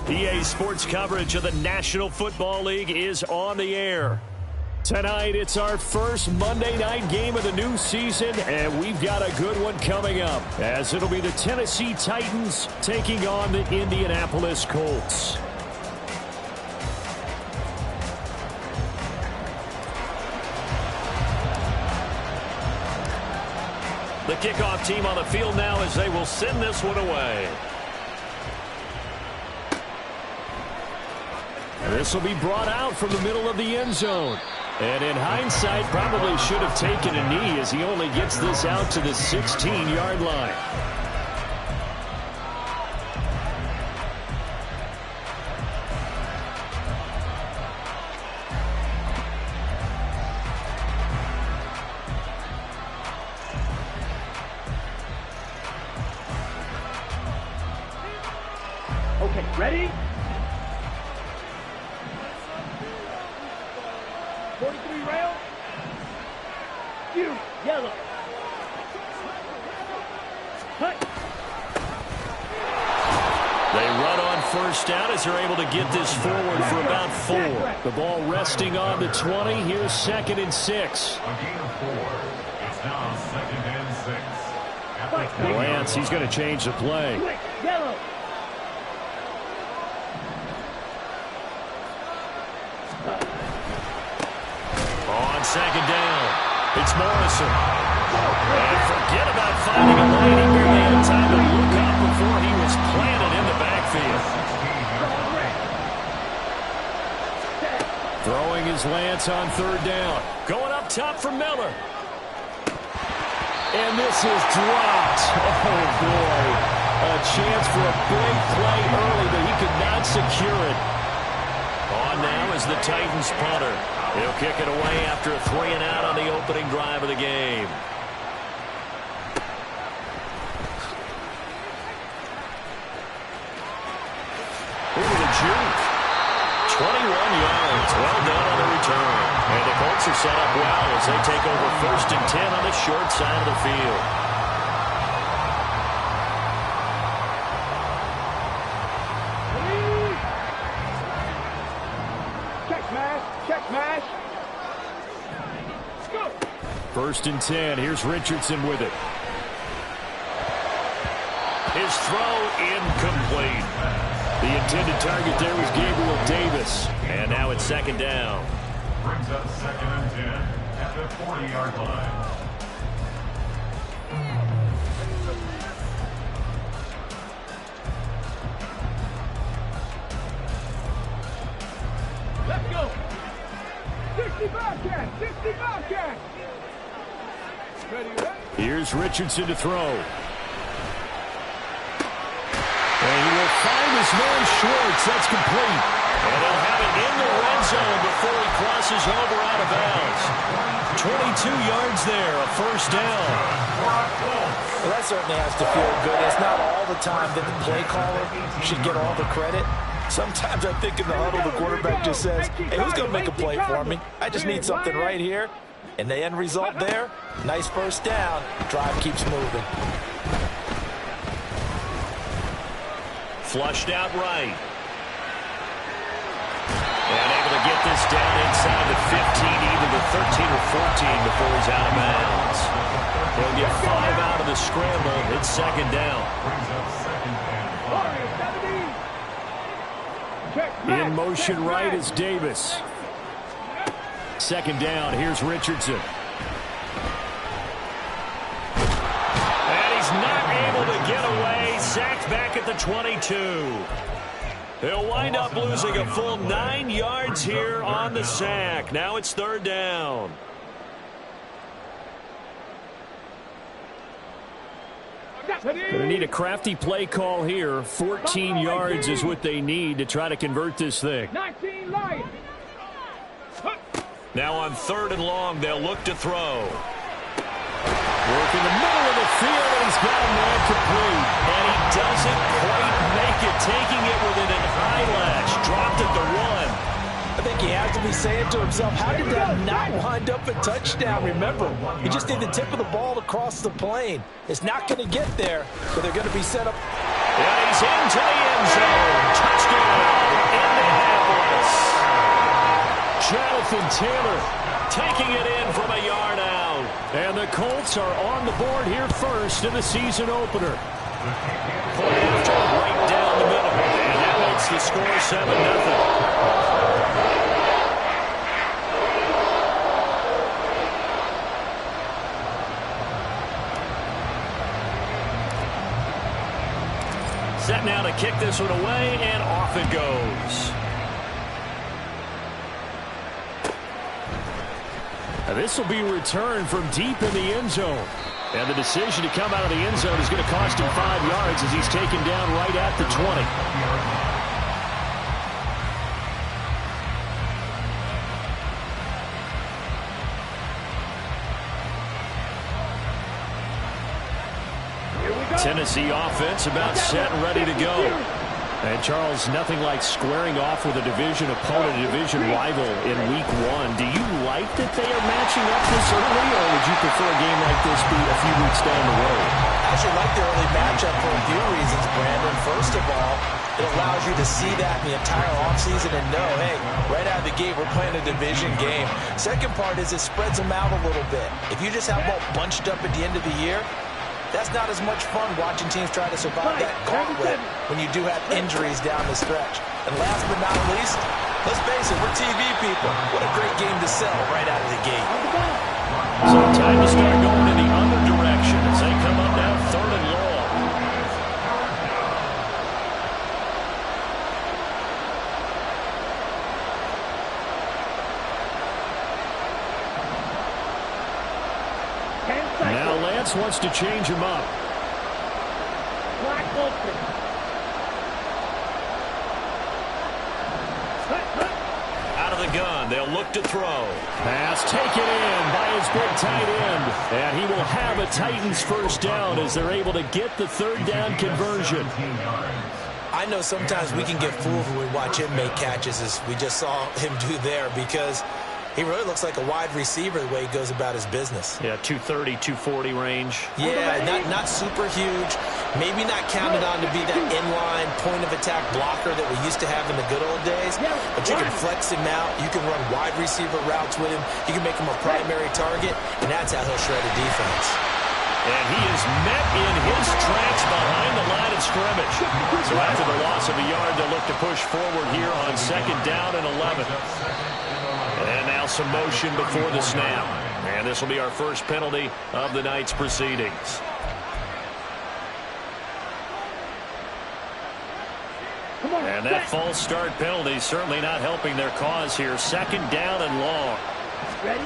EA Sports coverage of the National Football League is on the air. Tonight, it's our first Monday night game of the new season, and we've got a good one coming up, as it'll be the Tennessee Titans taking on the Indianapolis Colts. The kickoff team on the field now as they will send this one away. This will be brought out from the middle of the end zone. And in hindsight, probably should have taken a knee as he only gets this out to the 16-yard line. Okay, ready? 43 rail. You, yellow. Cut. They run on first down as they're able to get this forward for about 4. The ball resting on the 20. Here's 2nd and 6. A gain of 4. It's now 2nd and 6. Lance, he's going to change the play. Yellow. On 2nd down, it's Morrison. And forget about finding a lane. He barely had time to look up before he was planted in the backfield. Throwing his Lance on 3rd down. Going up top for Miller. And this is dropped. Oh, boy. A chance for a big play early, but he could not secure it. On now is the Titans punter. He'll kick it away after a 3-and-out on the opening drive of the game. Over the juke. 21 yards. Well done on the return. And the Colts are set up well as they take over 1st and 10 on the short side of the field. Check mash. 1st and 10. Here's Richardson with it. His throw incomplete. The intended target there was Gabriel Davis. And now it's 2nd down. Brings up 2nd and 10 at the 40-yard line. Let's go. 60 Bobcat. 60 Bobcat. Ready. Here's Richardson to throw. And he will find his man Schwartz. That's complete. And he'll have it in the red zone before he crosses over out of bounds. 22 yards there, a 1st down. Well, that certainly has to feel good. It's not all the time that the play caller should get all the credit. Sometimes I think in the huddle, the quarterback just says, hey, who's going to make a play for me? I just need something right here. And the end result there, nice 1st down. Drive keeps moving. Flushed out right. And able to get this down inside the 15, either the 13 or 14 before he's out of bounds. He'll get 5 out of the scramble. It's 2nd down. In motion right is Davis. 2nd down. Here's Richardson. And he's not able to get away. Sacked back at the 22. He'll wind up losing a full 9 yards here on the sack. Now it's 3rd down. Going to need a crafty play call here. 14 yards is what they need to try to convert this thing. 19 Lions. Now on 3rd and long, they'll look to throw. Work in the middle of the field, and he's got a man complete. And he doesn't quite make it, taking it within an eyelash. Dropped at the 1. I think he has to be saying to himself, how did that not wind up a touchdown? Remember, you just need the tip of the ball to cross the plane. It's not going to get there, but they're going to be set up. And he's into the end zone. Touchdown. Jonathan Taylor taking it in from a yard out. And the Colts are on the board here first in the season opener. Point after, right down the middle. And that makes the score 7-0. Set now to kick this one away, and off it goes. This will be returned from deep in the end zone. And the decision to come out of the end zone is going to cost him 5 yards as he's taken down right at the 20. Tennessee offense about set and ready to go. And Charles, nothing like squaring off with a division opponent, a division rival in week 1. Do you like that they are matching up this early, or would you prefer a game like this be a few weeks down the road? I actually like the early matchup for a few reasons, Brandon. First of all, it allows you to see that in the entire offseason and know, hey, right out of the gate, we're playing a division game. Second part is it spreads them out a little bit. If you just have them all bunched up at the end of the year, that's not as much fun watching teams try to survive that gauntlet when you do have injuries down the stretch. And last but not least, let's face it, we're TV people. What a great game to sell right out of the gate. So time to start going in the other direction as they come up now 3rd and long. Now Lance wants to change him up. Out of the gun, they'll look to throw. Pass taken in by his big tight end. And he will have a Titans first down as they're able to get the 3rd down conversion. I know sometimes we can get fooled when we watch him make catches, as we just saw him do there, because he really looks like a wide receiver the way he goes about his business. Yeah, 230, 240 range. Yeah, not super huge. Maybe not counted on to be that inline point-of-attack blocker that we used to have in the good old days. But you can flex him out. You can run wide receiver routes with him. You can make him a primary target, and that's how he'll shred a defense. And he is met in his tracks behind the line of scrimmage. So after the loss of a yard, they'll look to push forward here on 2nd down and 11. And now some motion before the snap. And this will be our first penalty of the night's proceedings. And that false start penalty certainly not helping their cause here. 2nd down and long. Ready?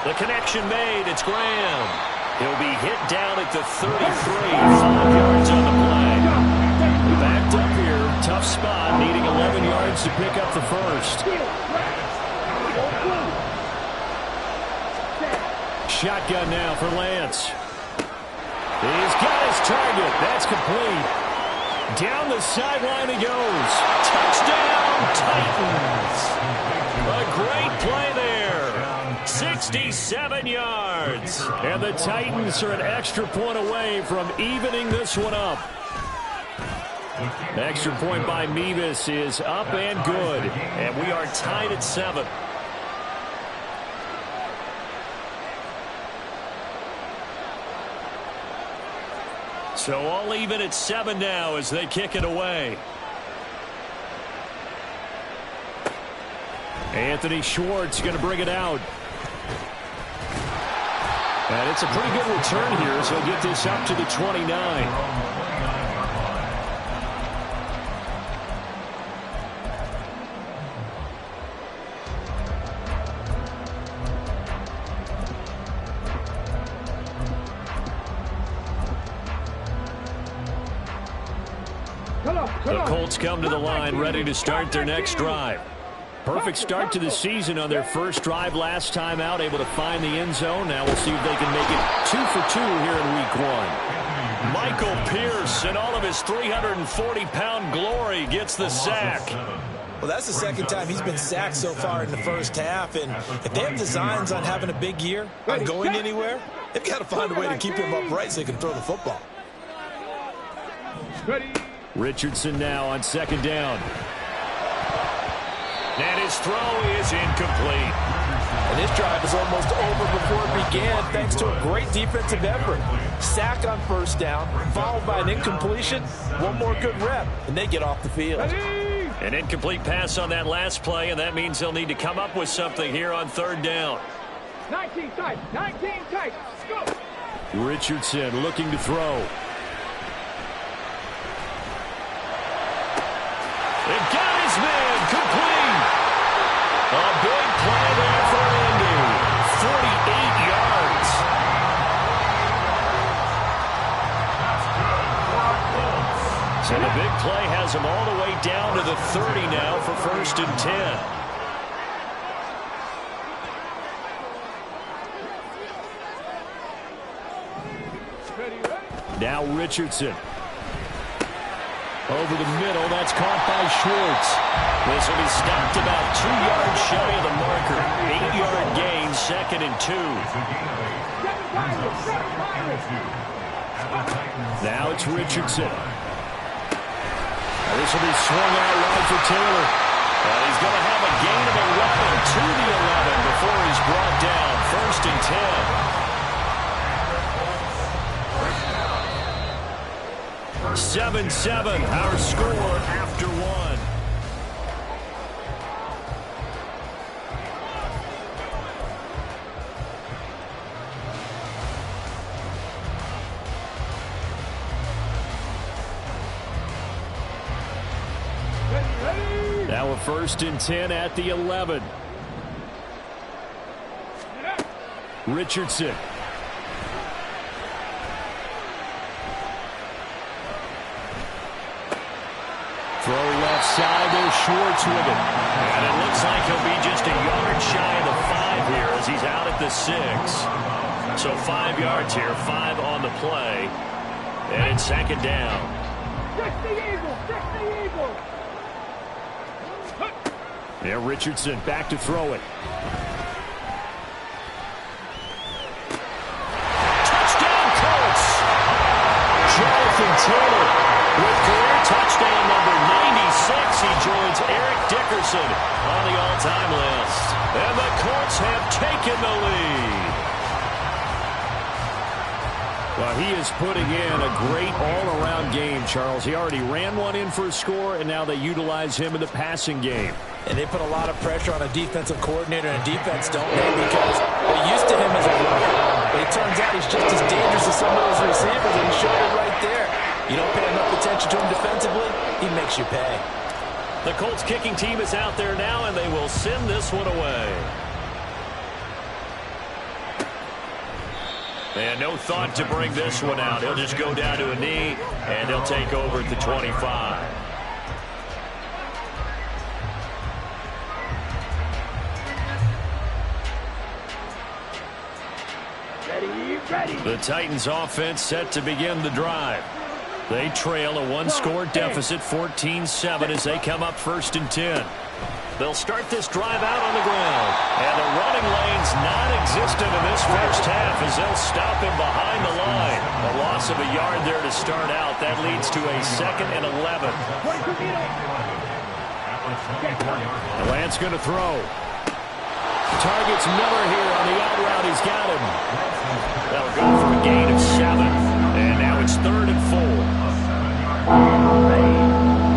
The connection made. It's Graham. He'll be hit down at the 33. 5 yards on the play. Backed up here. Tough spot. Needing 11 yards to pick up the first. Shotgun now for Lance. He's got his target. That's complete. Down the sideline he goes. Touchdown, Titans. A great play there. 67 yards. And the Titans are an extra point away from evening this one up. Extra point by Mevis is up and good. And we are tied at 7. So all even at 7 now as they kick it away. Anthony Schwartz going to bring it out. And it's a pretty good return here as he'll get this up to the 29. The Colts come to the line ready to start their next drive. Perfect start to the season on their first drive last time out, able to find the end zone. Now we'll see if they can make it 2 for 2 here in week 1. Michael Pierce, in all of his 340-pound glory, gets the sack. Well, that's the 2nd time he's been sacked so far in the first half. And if they have designs on having a big year, on going anywhere, they've got to find a way to keep him upright so they can throw the football. Ready? Richardson now on 2nd down. And his throw is incomplete. And this drive is almost over before it began thanks to a great defensive effort. Sack on first down, followed by an incompletion. One more good rep, and they get off the field. An incomplete pass on that last play, and that means they'll need to come up with something here on third down. 19 tight, 19 tight. Go. Richardson looking to throw. It got his man complete. A big play there for Andy. 48 yards. So the big play has him all the way down to the 30 now for 1st and 10. Now Richardson. Over the middle, that's caught by Schwartz. This will be stopped about 2 yards shy of the marker. 8-yard gain, 2nd and 2. Now it's Richardson. This will be swung out wide for Taylor. And he's going to have a gain of 11 to the 11 before he's brought down. 1st and 10. 7-7, our score after one. Now a 1st and 10 at the 11. Richardson. Throw left side, there's Schwartz with it. And it looks like he'll be just a yard shy of the 5 here as he's out at the 6. So 5 yards here, 5 on the play. And it's 2nd down. Fix the Eagles, fix the Eagles. Yeah, Richardson back to throw it. Touchdown, Colts! Jonathan Taylor with career touchdown number 96. He joins Eric Dickerson on the all-time list. And the Colts have taken the lead. Well, he is putting in a great all-around game, Charles. He already ran one in for a score, and now they utilize him in the passing game. And they put a lot of pressure on a defensive coordinator, and defense don't they, because they're used to him as a runner. But it turns out he's just as dangerous as some of those receivers, and he showed it right there. You don't pay enough attention to him defensively, he makes you pay. The Colts kicking team is out there now, and they will send this one away. And no thought to bring this one out. He'll just go down to a knee, and they'll take over at the 25. Ready. The Titans offense set to begin the drive. They trail a one-score deficit, 14-7, as they come up 1st and 10. They'll start this drive out on the ground. And the running lane's non-existent in this first half as they'll stop him behind the line. A loss of a yard there to start out. That leads to a 2nd and 11. Lance going to throw. Targets Miller here on the out route. He's got him. That'll go for a gain of 7. And now it's 3rd and 4.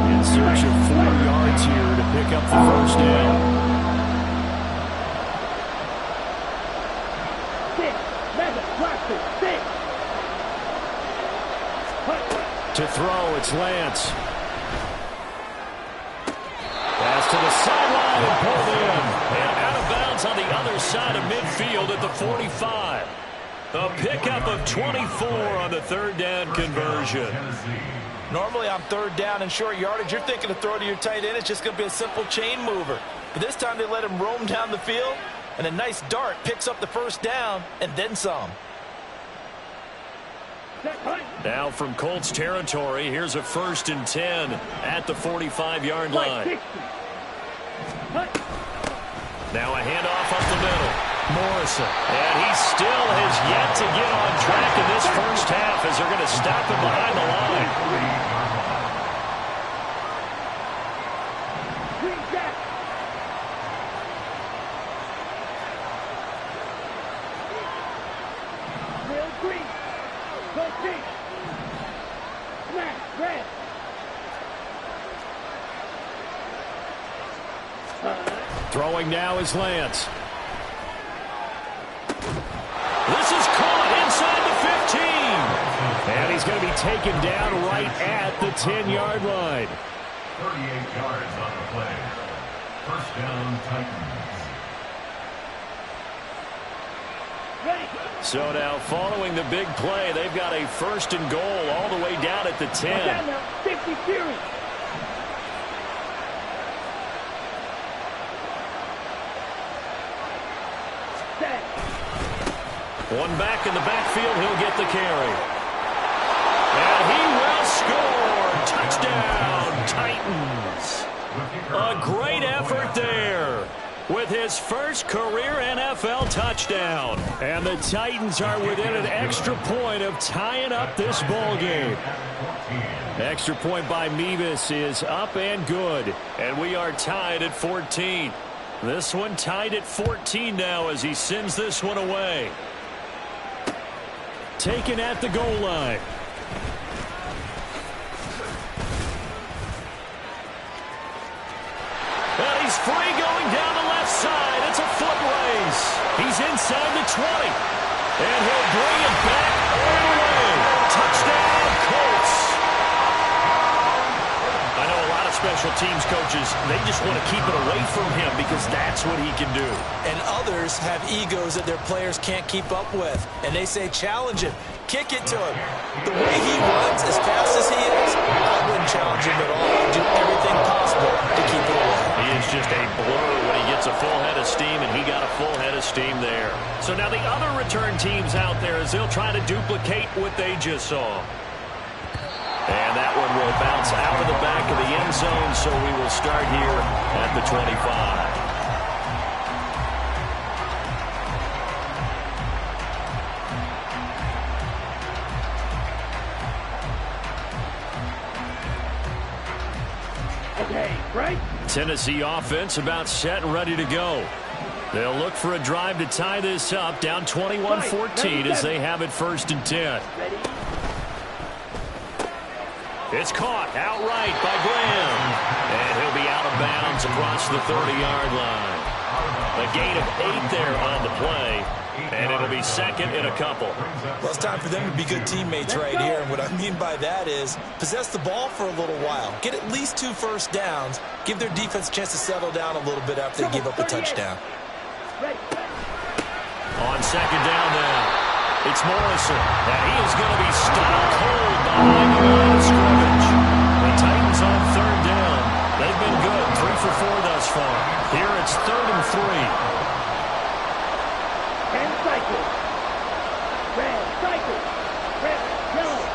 In search of 4 yards here to pick up the first down. 6, 7, watch it, 6. To throw, it's Lance. Pass to the sideline and pulled in. And out of bounds on the other side of midfield at the 45. A pickup of 24 on the 3rd down conversion. Normally on 3rd down and short yardage, you're thinking to throw to your tight end. It's just going to be a simple chain mover. But this time they let him roam down the field, and a nice dart picks up the first down and then some. Now from Colts territory, here's a 1st and 10 at the 45-yard line. Now a handoff up the middle. Morrison. And he still has yet to get on track in this first half as they're going to stop him behind the line. Throwing now is Lance. This is caught inside the 15. And he's going to be taken down right at the 10-yard line. 38 yards on the play. First down, Titans. So now, following the big play, they've got a first and goal all the way down at the 10. 50 series. One back in the backfield, he'll get the carry. And he will score. Touchdown, Titans. A great effort there with his first career NFL touchdown. And the Titans are within an extra point of tying up this ball game. Extra point by Mevis is up and good. And we are tied at 14. This one tied at 14 now as he sends this one away. Taken at the goal line. And he's free going down the left side. It's a foot race. He's inside the 20. And he'll bring it back all the way. Touchdown, Colts. I know a lot of special teams coaches, they just want to keep it away from him because that's what he can do. And others have egos that their players can't keep up with. And they say, challenge him. Kick it to him. The way he runs as fast as he is, I wouldn't challenge him at all. I'd do everything possible to keep it away. He is just a blur when he gets a full head of steam, and he got a full head of steam there. So now the other return teams out there as they'll try to duplicate what they just saw. And that one will bounce out of the back of the end zone, so we will start here at the 25. Okay, right? Tennessee offense about set and ready to go. They'll look for a drive to tie this up, down 21-14 as they have it first and 10. Ready? It's caught outright by Graham. And he'll be out of bounds across the 30-yard line. A gain of 8 there on the play. And it'll be second and a couple. Well, it's time for them to be good teammates right here. And what I mean by that is possess the ball for a little while. Get at least 2 first downs. Give their defense a chance to settle down a little bit after they give up a touchdown. On second down now. It's Morrison, and he is going to be stopped cold behind the line of scrimmage. The Titans on third down. They've been good, 3 for 4 thus far. Here it's 3rd and 3. 10 cycles. Red, cycle. Red, yellow.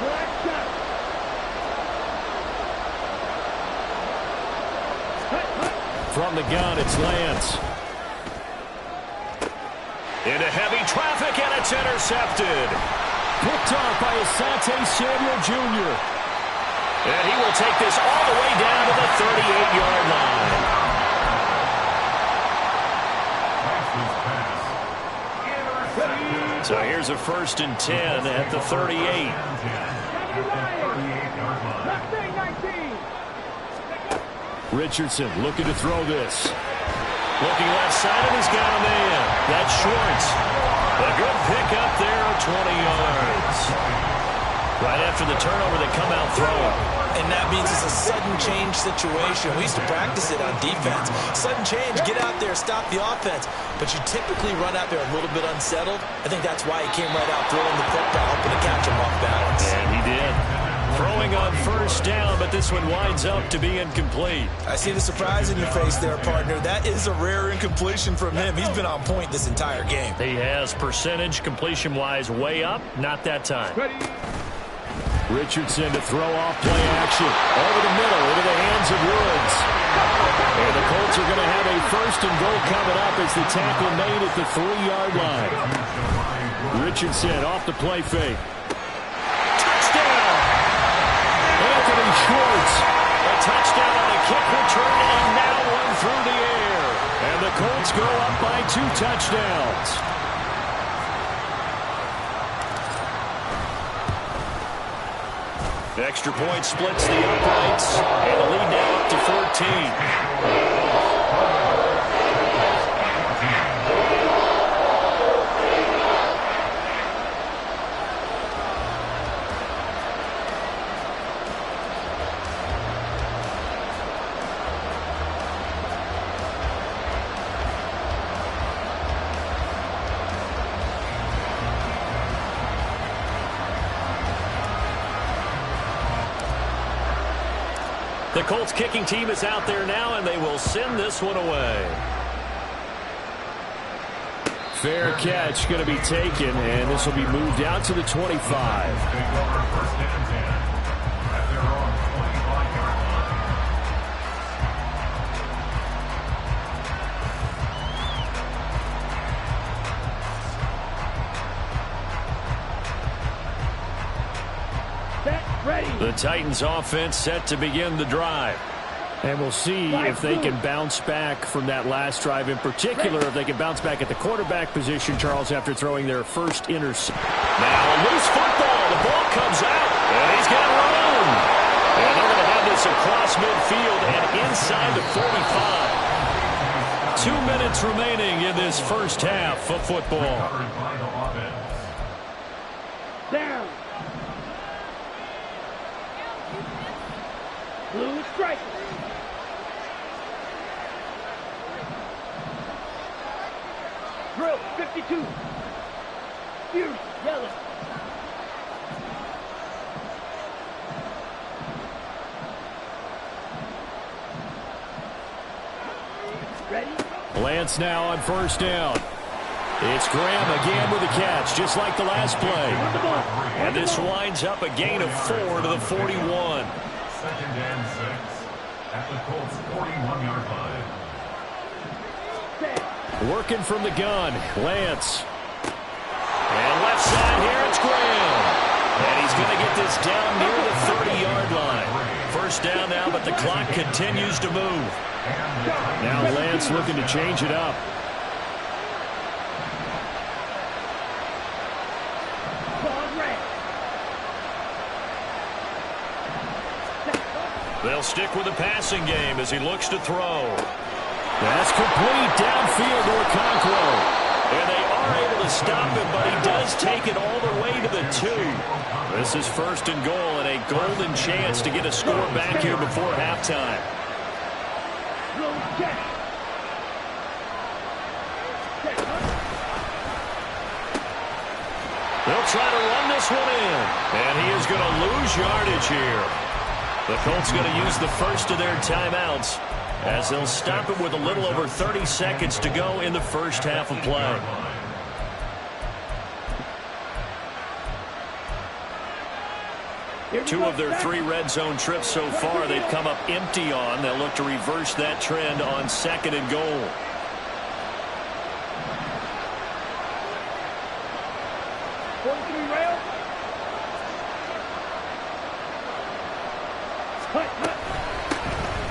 Black shot. From the gun, it's Lance. Into heavy traffic, and it's intercepted. Picked off by Asante Samuel Jr. And he will take this all the way down to the 38-yard line. So here's a first and 10 at the 38. Richardson looking to throw this. Looking left side, and he's got a man. That's Schwartz. A good pickup there, 20 yards. Right after the turnover, they come out throwing. And that means it's a sudden change situation. We used to practice it on defense. Sudden change, get out there, stop the offense. But you typically run out there a little bit unsettled. I think that's why he came right out throwing the football, hoping to catch him off balance. And he did. Throwing on first down, but this one winds up to be incomplete. I see the surprise in your face there, partner. That is a rare incompletion from him. He's been on point this entire game. He has percentage completion-wise way up, not that time. Richardson to throw off play action. Over the middle, into the hands of Woods. And the Colts are going to have a first and goal coming up as the tackle made at the 3-yard line. Richardson off the play fake. Anthony Schwartz, a touchdown on a kick return, and now one through the air. And the Colts go up by 2 touchdowns. Extra point splits the uprights, and the lead now up to 14. The Colts kicking team is out there now, and they will send this one away. Fair catch going to be taken, and this will be moved out to the 25. The Titans offense set to begin the drive. And we'll see if they can bounce back from that last drive, in particular if they can bounce back at the quarterback position, Charles, after throwing their first interception. Now a loose football. The ball comes out, and he's got room. And they're going to have this across midfield and inside the 45. 2 minutes remaining in this first half of football. Down. Blue striker. Drill 52. Fierce yellow. Ready? Lance now on first down. It's Graham again with a catch, just like the last play. And this winds up a gain of 4 to the 41. 2nd and 6 at the Colts 41-yard line. Working from the gun, Lance. And left side here, it's Graham. And he's going to get this down near the 30-yard line. First down now, but the clock continues to move. Now Lance looking to change it up. They'll stick with the passing game as he looks to throw. That's complete downfield to Okonkwo. And they are able to stop him, but he does take it all the way to the 2. This is 1st and goal and a golden chance to get a score back here before halftime. They'll try to run this one in. And he is going to lose yardage here. The Colts going to use the first of their timeouts as they'll stop it with a little over 30 seconds to go in the first half of play. Two of their 3 red zone trips so far they've come up empty on. They'll look to reverse that trend on 2nd and goal.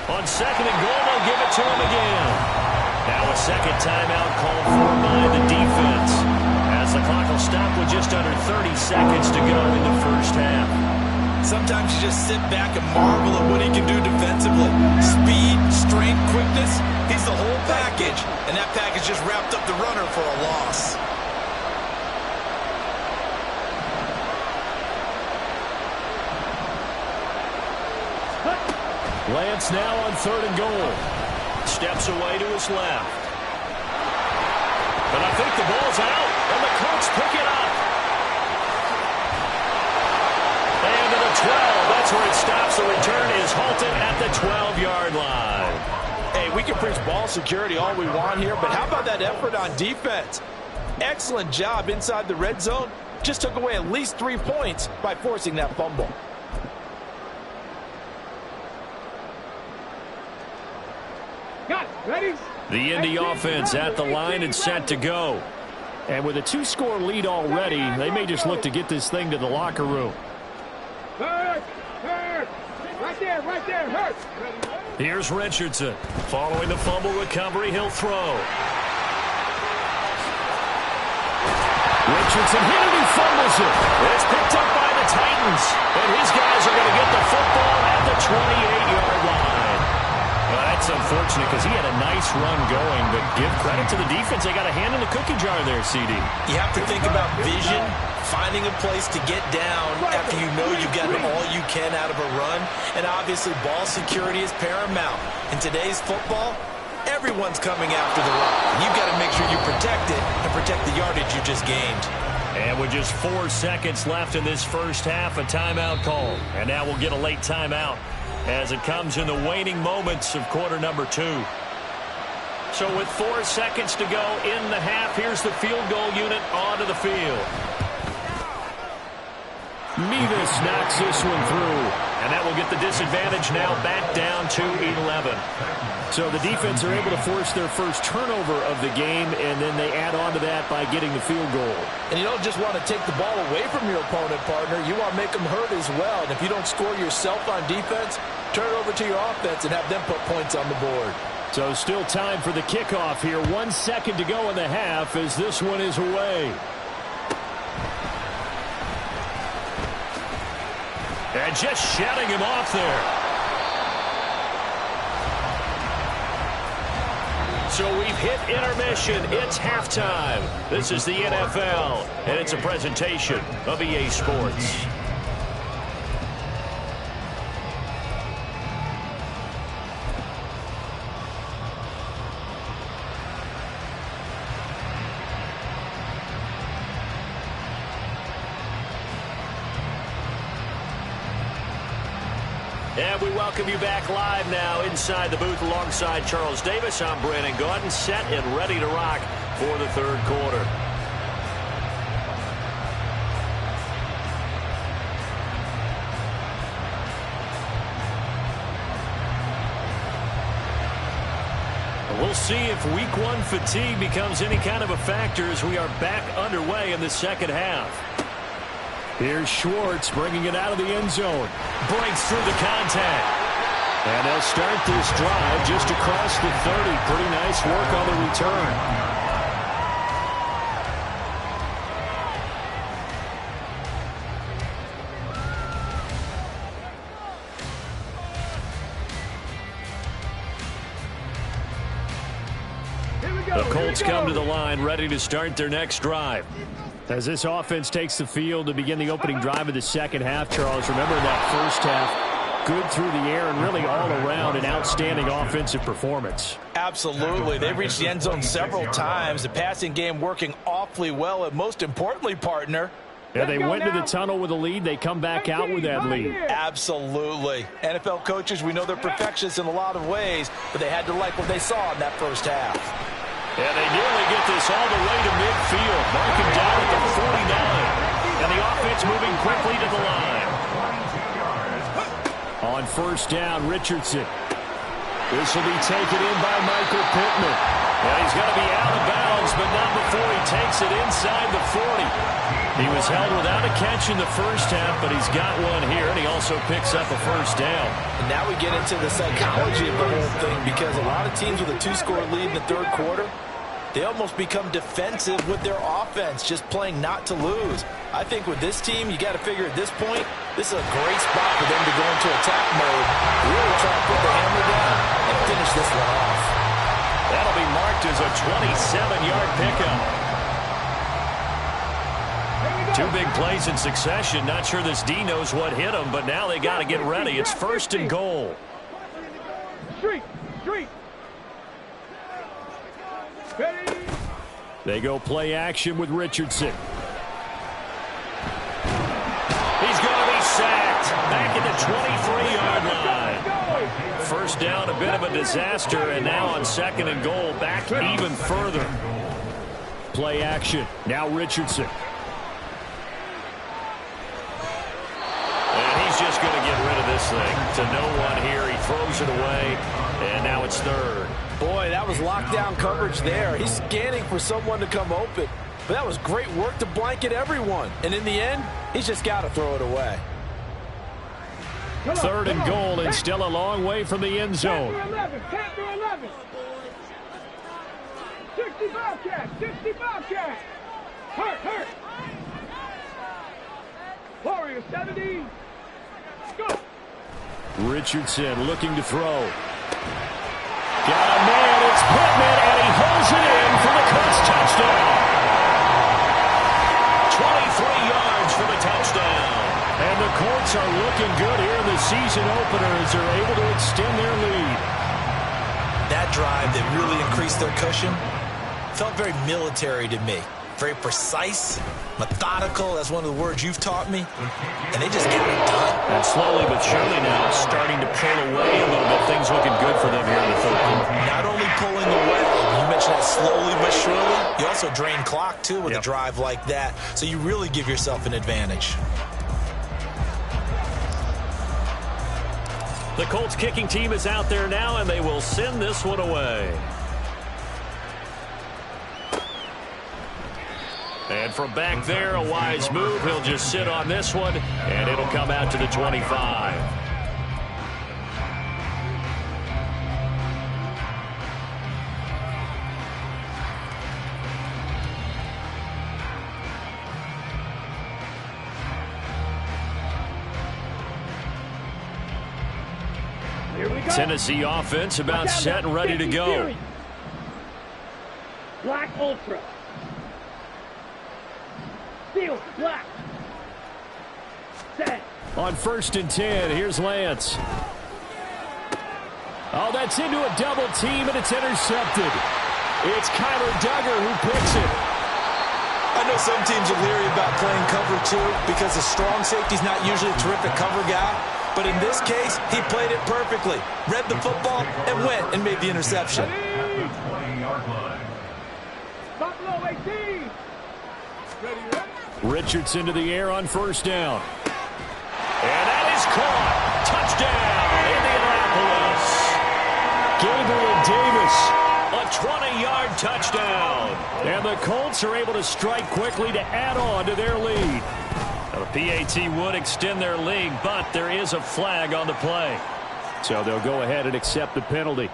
On 2nd and goal, they'll give it to him again. Now a second timeout called for by the defense, as the clock will stop with just under 30 seconds to go in the first half. Sometimes you just sit back and marvel at what he can do defensively. Speed, strength, quickness, he's the whole package. And that package just wrapped up the runner for a loss. Lance now on 3rd and goal. Steps away to his left. But I think the ball's out, and the Colts pick it up. And to the 12, that's where it stops. The return is halted at the 12-yard line. Hey, we can preach ball security all we want here, but how about that effort on defense? Excellent job inside the red zone. Just took away at least 3 points by forcing that fumble. Ready? The Indy offense at the line and set to go. And with a 2-score lead already, they may just look to get this thing to the locker room. Hurt! Right there, hurt! Here's Richardson. Following the fumble recovery, he'll throw. Richardson hit it, he fumbles it. It's picked up by the Titans. And his guys are going to get That's unfortunate because he had a nice run going, but give credit to the defense. They got a hand in the cookie jar there, CD. You have to think about vision, finding a place to get down after you know you've gotten all you can out of a run, and obviously ball security is paramount. In today's football, everyone's coming after the rock. You've got to make sure you protect it and protect the yardage you just gained. And with just 4 seconds left in this first half, a timeout call. And now we'll get a late timeout as it comes in the waning moments of quarter number 2. So with 4 seconds to go in the half, here's the field goal unit onto the field. Mevis knocks this one through, and that will get the disadvantage now back down to 11. So the defense are able to force their first turnover of the game, and then they add on to that by getting the field goal. And you don't just want to take the ball away from your opponent, partner. You want to make them hurt as well. And if you don't score yourself on defense, turn it over to your offense and have them put points on the board. So still time for the kickoff here. 1 second to go in the half as this one is away. And just shutting him off there. So we've hit intermission. It's halftime. This is the NFL, and it's a presentation of EA Sports. And we welcome you back live now inside the booth alongside Charles Davis. I'm Brandon Gaudin, set and ready to rock for the third quarter. We'll see if week 1 fatigue becomes any kind of a factor as we are back underway in the second half. Here's Schwartz bringing it out of the end zone. Breaks through the contact. And they'll start this drive just across the 30. Pretty nice work on the return. The Colts come to the line ready to start their next drive. As this offense takes the field to begin the opening drive of the second half, Charles, remember that first half, good through the air and really all around an outstanding offensive performance. Absolutely. They've reached the end zone several times. The passing game working awfully well, and most importantly, partner, yeah, they went to the tunnel with a lead. They come back out with that lead. Absolutely. NFL coaches, we know they're perfectionists in a lot of ways, but they had to like what they saw in that first half. And they nearly get this all the way to midfield. Marking down at the 49. And the offense moving quickly to the line. On first down, Richardson. This will be taken in by Michael Pittman. And he's going to be out of bounds, but not before he takes it inside the 40. He was held without a catch in the first half, but he's got one here, and he also picks up a first down. And now we get into the psychology of the whole thing, because a lot of teams with a 2-score lead in the third quarter, they almost become defensive with their offense, just playing not to lose. I think with this team, you got to figure at this point, this is a great spot for them to go into attack mode, really try to put the hammer down and finish this one off. That'll be marked as a 27-yard pickup. 2 big plays in succession. Not sure this D knows what hit him, but now they got to get ready. It's first and goal. Street. They go play action with Richardson. He's going to be sacked back at the 23-yard line. First down, a bit of a disaster, and now on second and goal, back even further. Play action. Now Richardson. And he's just going to get rid of this thing. To no one here. He throws it away, and now it's third. Boy, that was lockdown coverage there. He's scanning for someone to come open. But that was great work to blanket everyone. And in the end, he's just got to throw it away. Third and goal, and still a long way from the end zone. 10-11. 60 Bobcats. Hurt. Warrior 70. Go. Richardson looking to throw. Got a man, it's Pittman, and he holds it in for the Colts touchdown. 23 yards for the touchdown. And the Colts are looking good here in the season opener as they're able to extend their lead. That drive that really increased their cushion felt very military to me. Very precise, methodical. That's one of the words you've taught me. And they just got it done. And slowly but surely now starting to pull away a little bit. Things looking good for them here in the third quarter. Not only pulling away, you mentioned that slowly but surely. You also drain clock, too, with a drive like that. So you really give yourself an advantage. The Colts kicking team is out there now, and they will send this one away. And from back there, a wise move. He'll just sit on this one, and it'll come out to the 25. Here we go. Tennessee offense about set and ready to go. Black Ultra. Steel, black. Set. On 1st and 10, here's Lance. Oh, that's into a double team, and it's intercepted. It's Kyler Duggar who picks it. I know some teams are leery about playing cover 2 because the strong safety's not usually a terrific cover guy. But in this case, he played it perfectly. Read the football and went and made the interception. 20-yard line. Buffalo 18. Ready, ready. Richardson to the air on 1st down. And that is caught. Touchdown, Indianapolis. Gabriel Davis, a 20-yard touchdown. And the Colts are able to strike quickly to add on to their lead. Now, the PAT would extend their lead, but there is a flag on the play. So they'll go ahead and accept the penalty.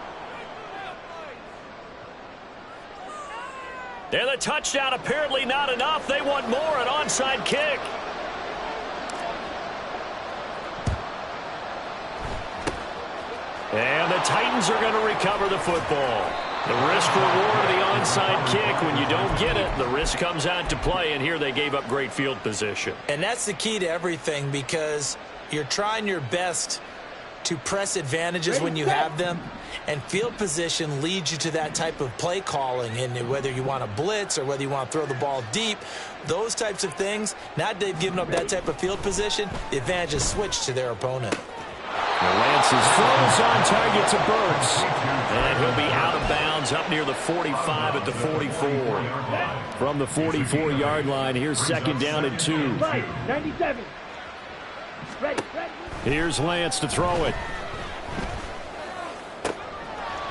And the touchdown apparently not enough. They want more, an onside kick. And the Titans are going to recover the football. The risk-reward of the onside kick, when you don't get it, the risk comes out to play, and here they gave up great field position. And that's the key to everything because you're trying your best to press advantages when you have them, and field position leads you to that type of play calling. And whether you want to blitz or whether you want to throw the ball deep, those types of things, now that they've given up that type of field position, the advantage is switched to their opponent. Lance's throws on target to Burks. And he'll be out of bounds up near the 45 at the 44. From the 44-yard line, here's 2nd down and 2. 97. Ready, ready. Here's Lance to throw it.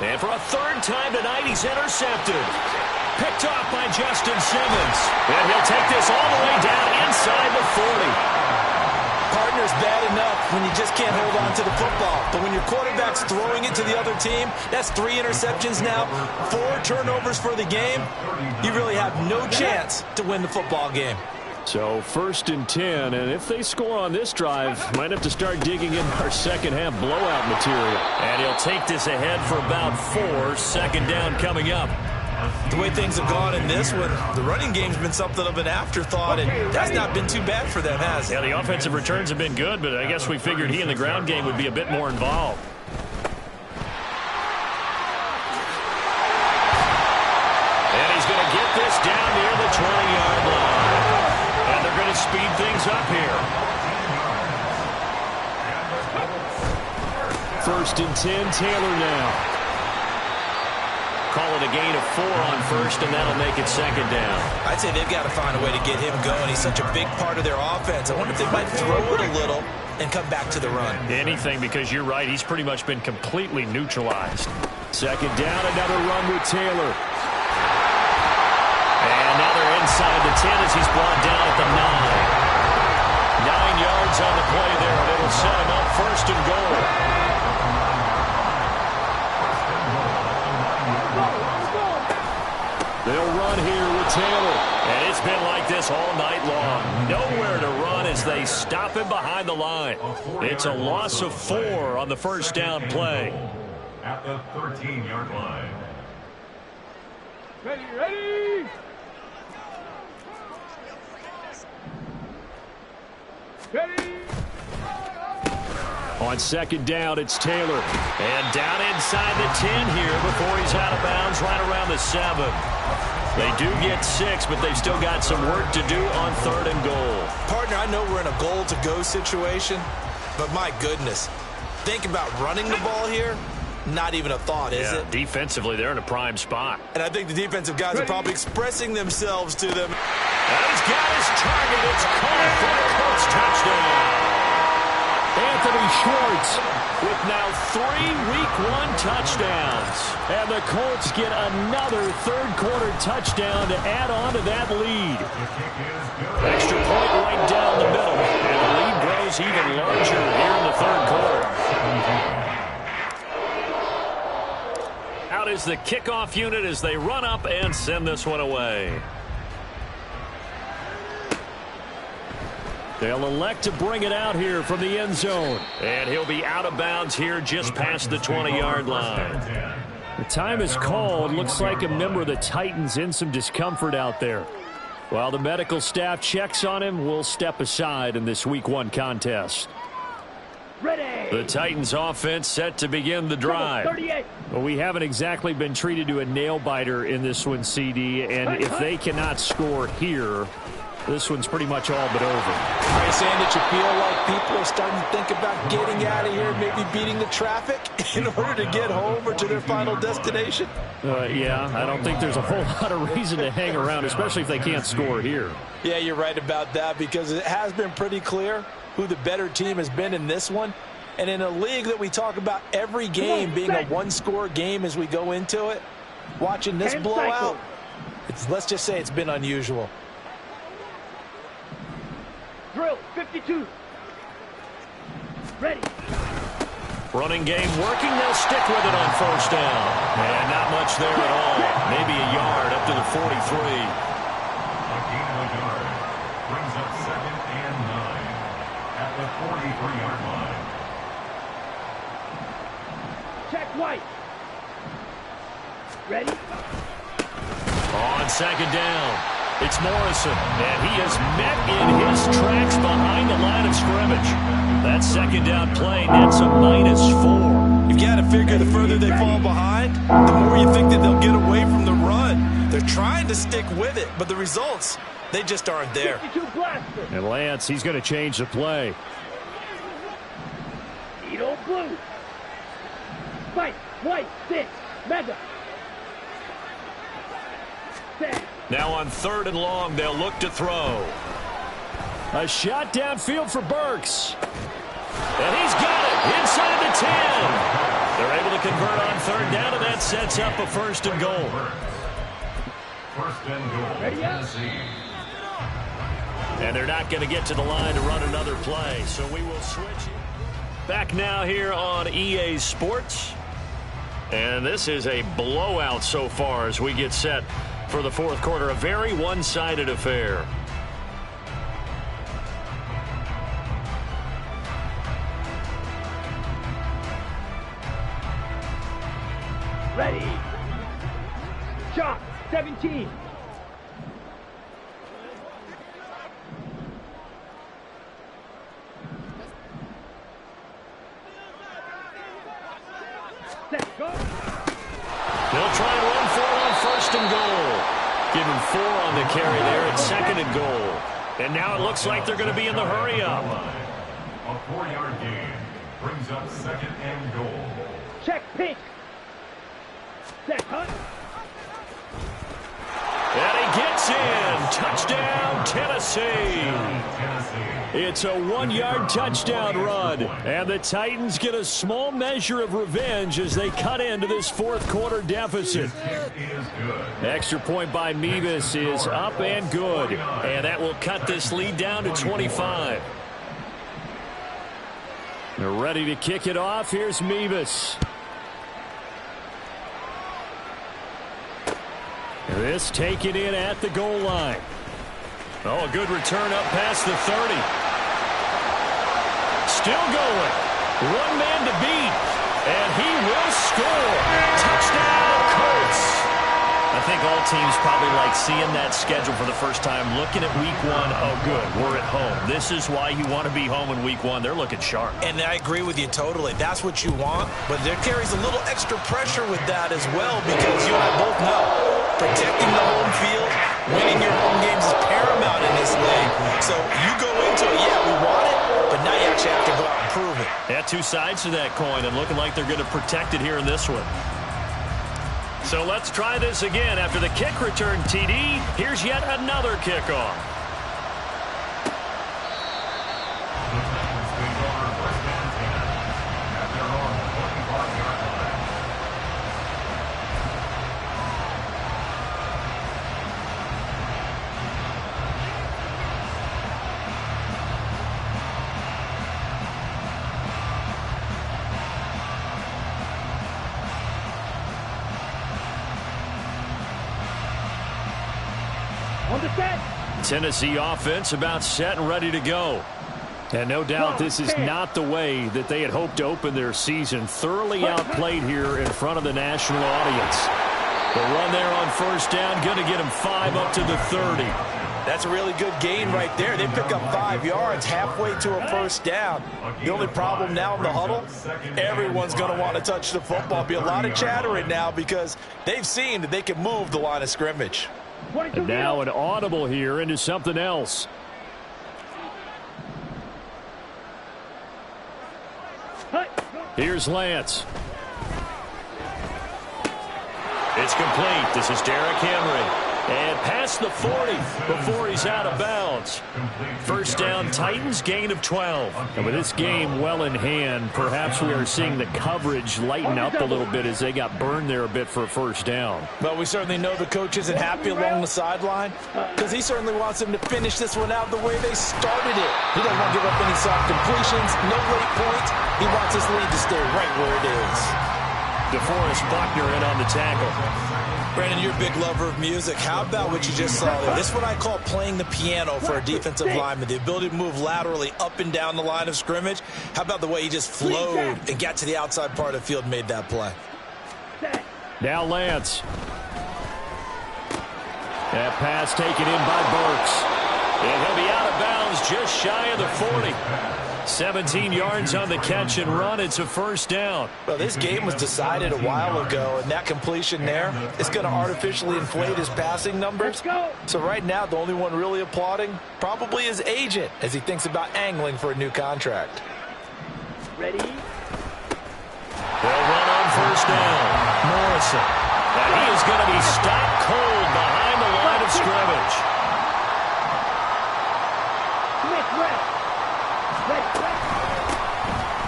And for a 3rd time tonight, he's intercepted. Picked off by Justin Simmons. And he'll take this all the way down inside the 40. Partner's bad enough when you just can't hold on to the football. But when your quarterback's throwing it to the other team, that's 3 interceptions now, 4 turnovers for the game. You really have no chance to win the football game. So 1st and 10, and if they score on this drive, might have to start digging in our second-half blowout material. And he'll take this ahead for about 4. 2nd down coming up. The way things have gone in this one, the running game's been something of an afterthought, and that's not been too bad for them, has it? Yeah, the offensive returns have been good, but I guess we figured he in the ground game would be a bit more involved. And he's going to get this down near the 20-yard line. And they're going to speed things up here. 1st and 10, Taylor now. Call it a gain of 4 on 1st, and that'll make it 2nd down. I'd say they've got to find a way to get him going. He's such a big part of their offense. I wonder if they might throw it a little and come back to the run. Anything, because you're right. He's pretty much been completely neutralized. 2nd down, another run with Taylor. And now they're inside the 10 as he's brought down at the 9. 9 yards on the play there, and it'll set him up 1st and goal. They'll run here with Taylor. And it's been like this all night long. Nowhere to run as they stop him behind the line. It's a loss of 4 on the 1st down play. at the 13-yard line. Ready, ready! Ready! On second down, it's Taylor. And down inside the 10 here before he's out of bounds right around the 7. They do get 6, but they've still got some work to do on 3rd and goal. Partner, I know we're in a goal-to-go situation, but my goodness, think about running the ball here. Not even a thought, is it? Defensively, they're in a prime spot. And I think the defensive guys are probably expressing themselves to them. And he's got his target. It's caught for a Colts touchdown. Anthony Schwartz with now 3 Week 1 touchdowns. And the Colts get another third-quarter touchdown to add on to that lead. Extra point right down the middle. And the lead grows even larger here in the third quarter. Out is the kickoff unit as they run up and send this one away. They'll elect to bring it out here from the end zone. And he'll be out of bounds here just past the 20-yard line. The time is called. Looks like a member of the Titans in some discomfort out there. While the medical staff checks on him, we'll step aside in this Week 1 contest. Ready! The Titans offense set to begin the drive. 38. Well, we haven't exactly been treated to a nail-biter in this one, CD. And if they cannot score here, this one's pretty much all but over. Are you saying that you feel like people are starting to think about getting out of here, maybe beating the traffic in order to get home or to their final destination? Yeah, I don't think there's a whole lot of reason to hang around, especially if they can't score here. Yeah, you're right about that, because it has been pretty clear who the better team has been in this one. And in a league that we talk about every game being a one-score game as we go into it, watching this blowout, let's just say it's been unusual. Drill, 52. Ready. Running game working. They'll stick with it on first down. And not much there at all. Maybe a yard up to the 43. A gain of a yard brings up 2nd and 9 at the 43-yard line. Check White. Ready. On second down, it's Morrison, and he is met in his tracks behind the line of scrimmage. That second down play nets a -4. You've got to figure the further they fall behind, the more you think that they'll get away from the run. They're trying to stick with it, but the results, they just aren't there. 52 blaster. And Lance, he's going to change the play. Edo blue. Fight. White. 6. Mega. 10. Now on 3rd and long, they'll look to throw. A shot downfield for Burks. And he's got it inside the 10. They're able to convert on 3rd down, and that sets up a 1st and goal. 1st and goal. Ready, Tennessee. And they're not going to get to the line to run another play, so we will switch. Back now here on EA Sports. And this is a blowout so far as we get set for the 4th quarter. A very one-sided affair. Ready. Shot. 17. Set. Go. They'll try and run for it on 1st and goal. Give him 4 on the carry there at 2nd and goal. And now it looks like they're going to be in the hurry up. A 4-yard gain brings up 2nd and goal. Check pitch. Set. Hunt. And he gets in. Touchdown, Tennessee. It's a 1-yard touchdown run. And the Titans get a small measure of revenge as they cut into this 4th quarter deficit. Extra point by Mevis is up and good. And that will cut this lead down to 25. They're ready to kick it off. Here's Mevis. This taken in at the goal line. Oh, a good return up past the 30. Still going. One man to beat. And he will score. Touchdown, Colts. I think all teams probably like seeing that schedule for the first time, looking at week 1. Oh, good, we're at home. This is why you want to be home in week 1. They're looking sharp. And I agree with you totally. That's what you want, but there carries a little extra pressure with that as well because you and I both know protecting the home field, winning your home games is paramount in this league. So you go into it, yeah, we want it, but now you actually have to go out and prove it. Yeah, two sides to that coin, and looking like they're going to protect it here in this one. So let's try this again. After the kick return TD, here's yet another kickoff. On the set. Tennessee offense about set and ready to go. And no doubt this is not the way that they had hoped to open their season. Thoroughly outplayed here in front of the national audience. The run there on first down, going to get him 5 up to the 30. That's a really good gain right there. They pick up 5 yards halfway to a first down. The only problem now in the huddle, everyone's going to want to touch the football. Be a lot of chattering now because they've seen that they can move the line of scrimmage. And now an audible here into something else. Here's Lance. It's complete. This is Derrick Henry. And past the 40 before he's out of bounds. First down, Titans, gain of 12. And with this game well in hand, perhaps we are seeing the coverage lighten up a little bit as they got burned there a bit for a first down. But we certainly know the coach isn't happy along the sideline because he certainly wants them to finish this one out the way they started it. He doesn't want to give up any soft completions, no late points. He wants his lead to stay right where it is. DeForest Buckner in on the tackle. Brandon, you're a big lover of music. How about what you just saw there? This is what I call playing the piano for a defensive lineman. The ability to move laterally up and down the line of scrimmage. How about the way he just flowed and got to the outside part of the field and made that play? Now Lance. That pass taken in by Burks. And he'll be out of bounds just shy of the 40. 17 yards on the catch and run. It's a first down. Well, this game was decided a while ago, and that completion there is going to artificially inflate his passing numbers. So right now, the only one really applauding probably his agent as he thinks about angling for a new contract. Ready? They'll run on first down. Morrison. And he is going to be stopped cold behind the line of scrimmage.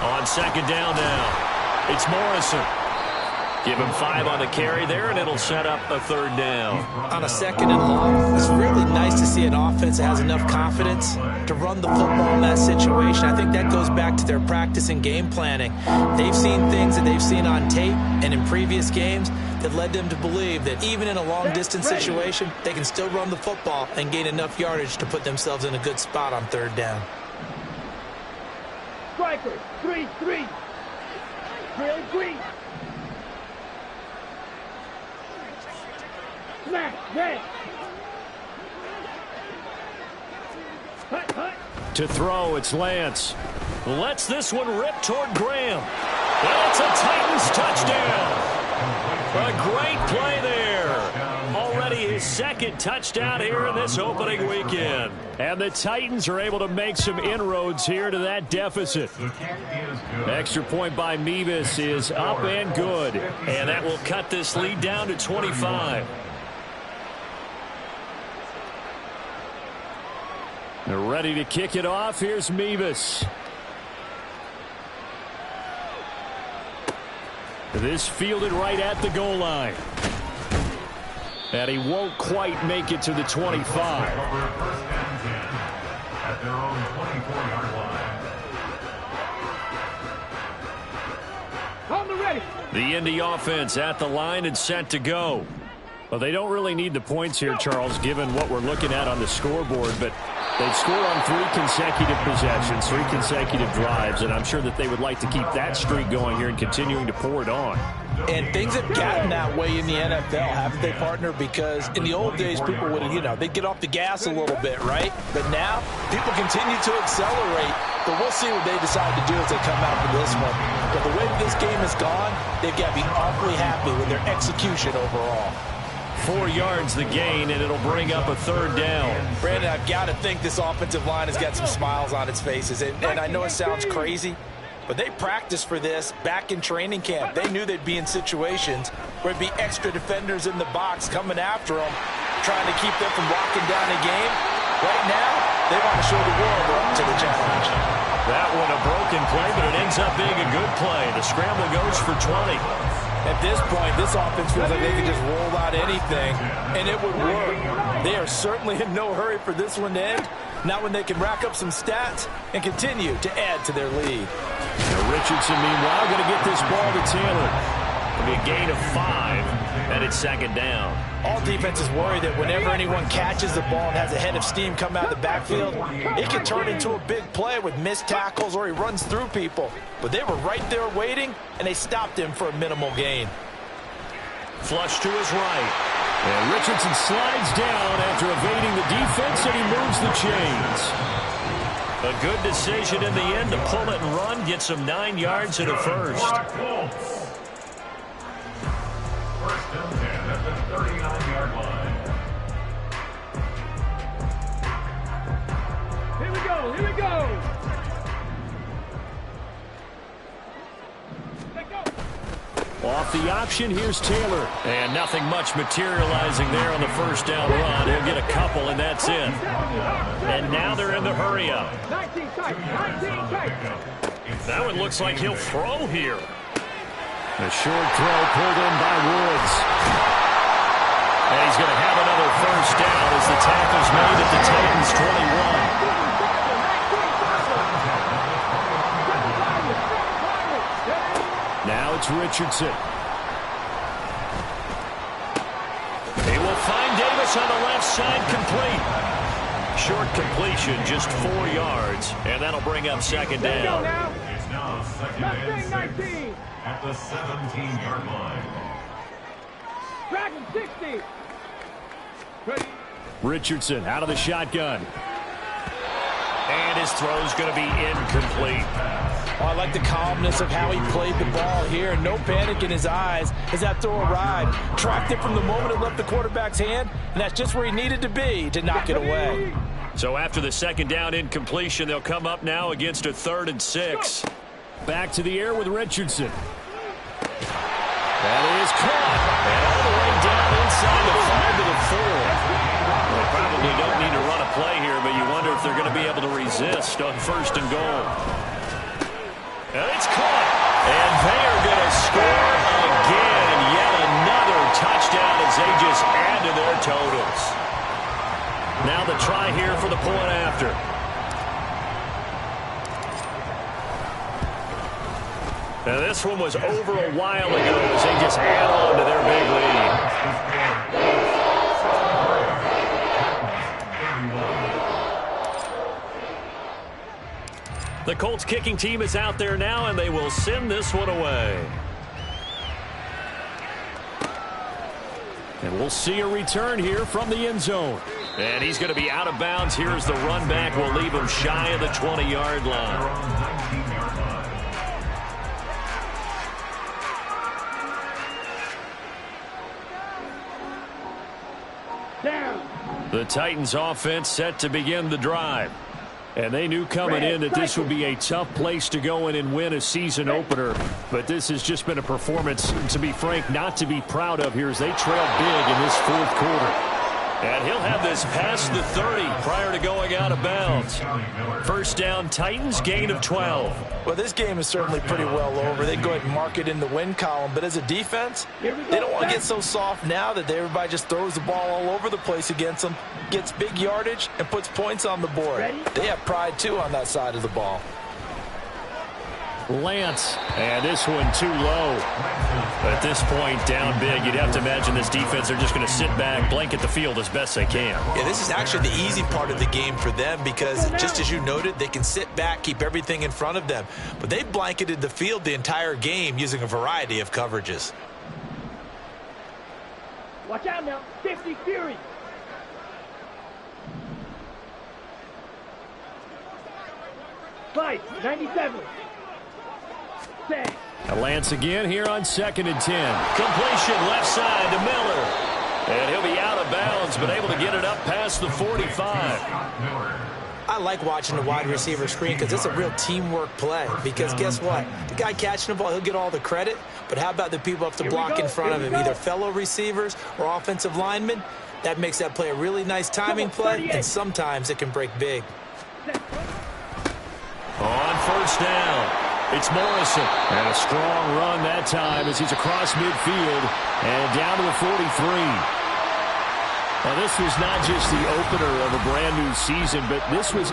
On second down now, it's Morrison. Give him 5 on the carry there, and it'll set up a third down. On a second and long, it's really nice to see an offense that has enough confidence to run the football in that situation. I think that goes back to their practice and game planning. They've seen things that they've seen on tape and in previous games that led them to believe that even in a long-distance situation, they can still run the football and gain enough yardage to put themselves in a good spot on third down. Striker, 3-3. Drill green. Smash, red. Hut, hut. To throw, it's Lance. Lets this one rip toward Graham. And it's a Titans touchdown. A great play there. Already his second touchdown here in this opening weekend. And the Titans are able to make some inroads here to that deficit. Extra point by Mevis is up and good. And that will cut this lead down to 25. They're ready to kick it off. Here's Mevis. This fielded right at the goal line. And he won't quite make it to the 25. At their own 24-yard line. On the ready. The Indy offense at the line and set to go. Well, they don't really need the points here, Charles, given what we're looking at on the scoreboard, but They've scored on 3 consecutive possessions, 3 consecutive drives, and I'm sure that they would like to keep that streak going here and continuing to pour it on. And things have gotten that way in the NFL, haven't they, partner? Because in the old days, people would, they'd get off the gas a little bit, right? But now, people continue to accelerate. But we'll see what they decide to do as they come out for this one. But the way this game has gone, they've got to be awfully happy with their execution overall. 4 yards the gain, and it'll bring up a 3rd down. Brandon, I've got to think this offensive line has got some smiles on its faces. And I know it sounds crazy, but they practiced for this back in training camp. They knew they'd be in situations where it'd be extra defenders in the box coming after them, trying to keep them from locking down the game. Right now, they want to show the world they're up to the challenge. That one a broken play, but it ends up being a good play. The scramble goes for 20. At this point, this offense feels like they can just roll out anything, and it would work. They are certainly in no hurry for this one to end, not when they can rack up some stats and continue to add to their lead. Now Richardson, meanwhile, going to get this ball to Taylor. It'll be a gain of 5, and it's 2nd down. All defenses worry that whenever anyone catches the ball and has a head of steam come out of the backfield, it can turn into a big play with missed tackles or he runs through people. But they were right there waiting, and they stopped him for a minimal gain. Flush to his right. And Richardson slides down after evading the defense, and he moves the chains. A good decision in the end to pull it and run, get him 9 yards and a first. First and 10 at the 39-yard line. Here we go, here we go. Off the option, here's Taylor. And nothing much materializing there on the first down run. He'll get a couple, and that's it. And now they're in the hurry-up. 19 tight, 19 tight. That one looks like he'll throw here. A short throw pulled in by Woods. And he's going to have another first down as the tackle's made at the Titans' 21. Now it's Richardson. They will find Davis on the left side, complete. Short completion, just 4 yards, and that'll bring up 2nd down. It's now 2nd and 6 at the 17-yard line. Dragon 60. Ready. Richardson out of the shotgun. And his throw's going to be incomplete. Oh, I like the calmness of how he played the ball here. No panic in his eyes as that throw arrived. Tracked it from the moment it left the quarterback's hand, and that's just where he needed to be to knock it away. So after the 2nd down incompletion, they'll come up now against a 3rd and 6. Back to the air with Richardson. That is caught. And all the way down inside the 5 to the 4. They probably don't need to run a play here, but you wonder if they're going to be able to resist on 1st and goal. And it's caught. And they are going to score again. Yet another touchdown as they just add to their totals. Now the try here for the point after. Now this one was over a while ago as they just add on to their big lead. The Colts kicking team is out there now, and they will send this one away. And we'll see a return here from the end zone. And he's going to be out of bounds. Here's the run back. We'll leave him shy of the 20-yard line. The Titans offense set to begin the drive. And they knew coming in that this would be a tough place to go in and win a season opener. But this has just been a performance, to be frank, not to be proud of here as they trail big in this 4th quarter. And he'll have this past the 30 prior to going out of bounds. First down, Titans, gain of 12. Well, this game is certainly pretty well over. They go ahead and mark it in the win column. But as a defense, they don't want to get so soft now that everybody just throws the ball all over the place against them, gets big yardage, and puts points on the board. They have pride, too, on that side of the ball. Lance, and this one too low. At this point, down big, you'd have to imagine this defense are just going to sit back, blanket the field as best they can. Yeah, this is actually the easy part of the game for them because, just as you noted, they can sit back, keep everything in front of them. But they blanketed the field the entire game using a variety of coverages. Watch out now. 50 Fury. Fight. 97. Set. Lance again here on 2nd and 10. Completion left side to Miller. And he'll be out of bounds, but able to get it up past the 45. I like watching the wide receiver screen because it's a real teamwork play. Because guess what? The guy catching the ball, he'll get all the credit. But how about the people up to block in front of him, either fellow receivers or offensive linemen? That makes that play a really nice timing play, and sometimes it can break big. On 1st down. It's Morrison. And a strong run that time as he's across midfield and down to the 43. Now, this was not just the opener of a brand new season, but this was